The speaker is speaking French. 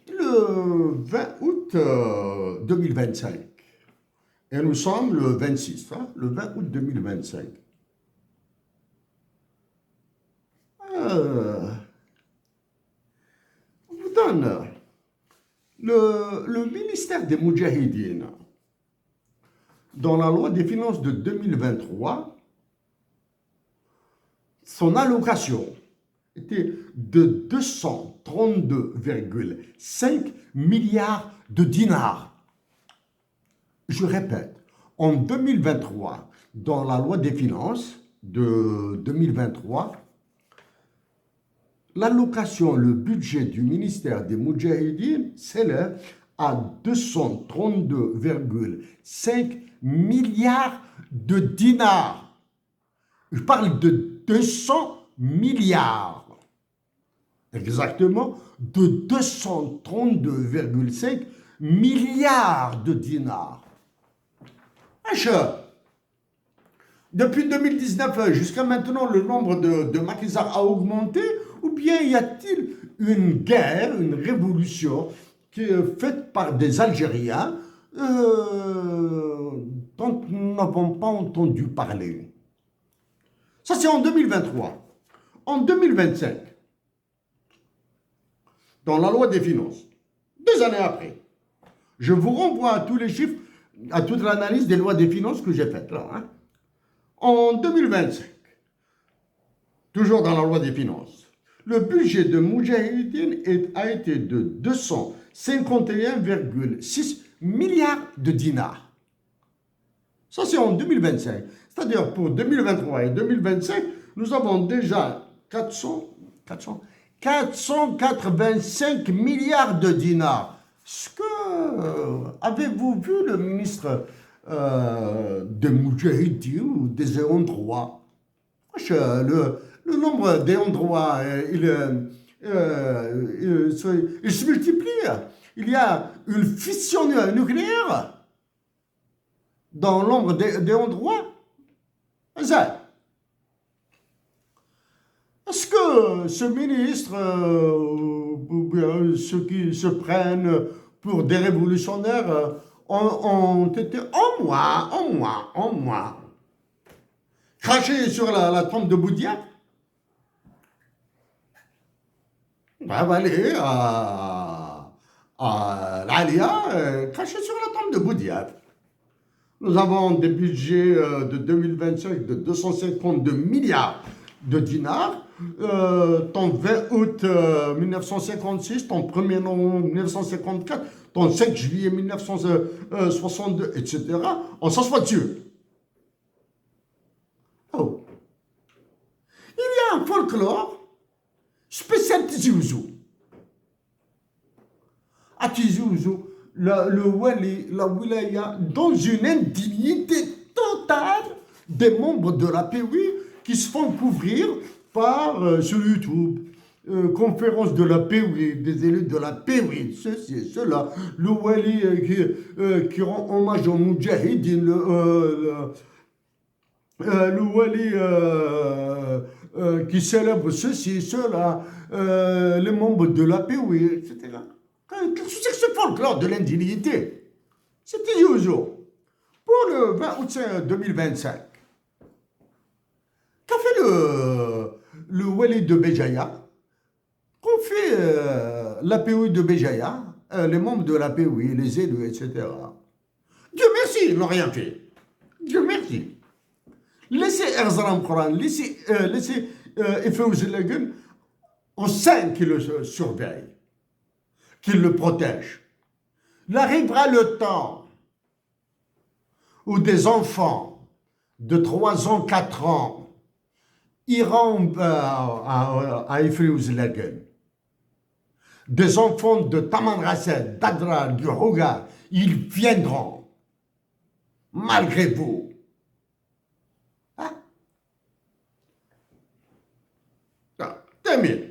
le 20 août 2025, et nous sommes le 26, hein, le 20 août 2025. On vous donne le ministère des Moudjahidines, dans la loi des finances de 2023, son allocation était de 232,5 milliards de dinars. Je répète, en 2023, dans la loi des finances de 2023, l'allocation, le budget du ministère des Moudjahidines s'élève à 232,5 milliards de dinars. Je parle de 200 milliards. Exactement, de 232,5 milliards de dinars. Depuis 2019 jusqu'à maintenant, le nombre de maquisards a augmenté, ou bien y a-t-il une guerre, une révolution qui est faite par des Algériens dont nous n'avons pas entendu parler? Ça, c'est en 2023. En 2025, dans la loi des finances, 2 années après, je vous renvoie à tous les chiffres, à toute l'analyse des lois des finances que j'ai faites là. Hein. En 2025, toujours dans la loi des finances, le budget de Moudjahidine a été de 251,6 milliards de dinars. Ça, c'est en 2025. C'est-à-dire, pour 2023 et 2025, nous avons déjà 485 milliards de dinars. Avez-vous vu le ministre des Moudjahidines ou des ayants droit? Le nombre d'ayants droit, il se multiplie. Il y a une fission nucléaire dans l'ombre d'ayants droit. Est-ce que ce ministre, ou bien ceux qui se prennent pour des révolutionnaires, ont été en moi, crachés sur la tombe de Boudiaf? Aller à l'Alia, crachés sur la tombe de Boudiaf. Nous avons des budgets de 2025 de 252 milliards de dinars. Ton 20 août 1956, ton 1er novembre 1954, ton 5 juillet 1962, etc. On s'assoit dessus. Oh. Il y a un folklore spécial Tizi Ouzou. À Tizi Ouzou, le wali, la wilaya, dans une indignité totale des membres de la PWI qui se font couvrir par sur YouTube, conférence de la PWI, des élus de la PWI, ceci et cela, le wali qui rend hommage aux Moudjahidines, le wali qui célèbre ceci, cela, les membres de la PWI, etc. Qu'est-ce que c'est que ce folklore de l'indignité? C'était usual. Pour le 20 août 2025, qu'a fait le wali de Béjaïa? Qu'ont fait la PWI de Béjaïa, les membres de la PWI, les élus, etc. Dieu merci, ils n'ont rien fait. Dieu merci. Laissez Erzalam Quran, laissez Efeouz Lagun au sein qui le surveille, qui le protège. Il arrivera le temps où des enfants de 3 ans, 4 ans iront à Efeouz Lagun. Des enfants de Tamanrasset, d'Adra, du Hougar, ils viendront, malgré vous. Hein? Terminé.